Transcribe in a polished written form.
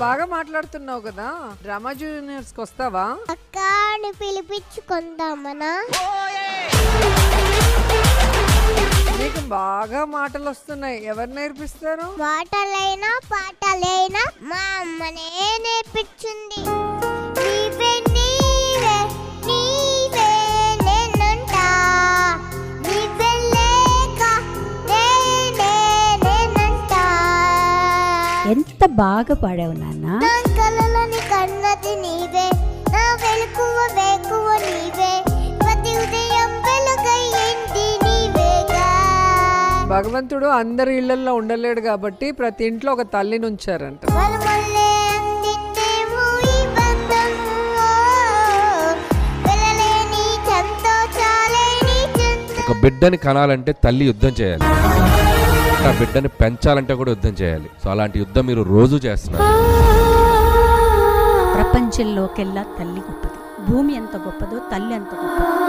బాగా మాట్లాడుతున్నావు కదా, డ్రామా జూనియర్స్ కి వస్తావా? అక్కని పిలిపించుకుందామనా? నీకు బాగా మాటలు వస్తున్నాయి, ఎవరు నేర్పిస్తారు? మాటలైనా పాటలైనా మా అమ్మనే నేర్పించింది. నీవే నీవే నీవే నేనంటా, నీవే లేక నేనే నేనంటా. ఎంత బాగా పాడావు నాన్న. నా కలలని కన్నది నీవే, నా వెలుగువ వేకువ నీవే, ప్రతి ఉదయం వెలుగయ్యింది నీవేగా. భగవంతుడు అందరి ఇళ్లలో ఉండలేడు కాబట్టి ప్రతి ఇంట్లో ఒక తల్లిని ఉంచారంట. వలవల్లే అందిందేమో ఈ బంధం, వెళ్ళలేని సంతోషాలేని చెంత. ఒక బిడ్డని కనాలంటే తల్లి యుద్ధం చేయాలి, ఆ బిడ్డని పెంచాలంటే కూడా యుద్ధం చేయాలి. సో అలాంటి యుద్ధం మీరు రోజు చేస్తున్నారు. ప్రపంచంలోకెల్లా తల్లి గొప్పది. భూమి ఎంత గొప్పదో తల్లి అంత గొప్పది.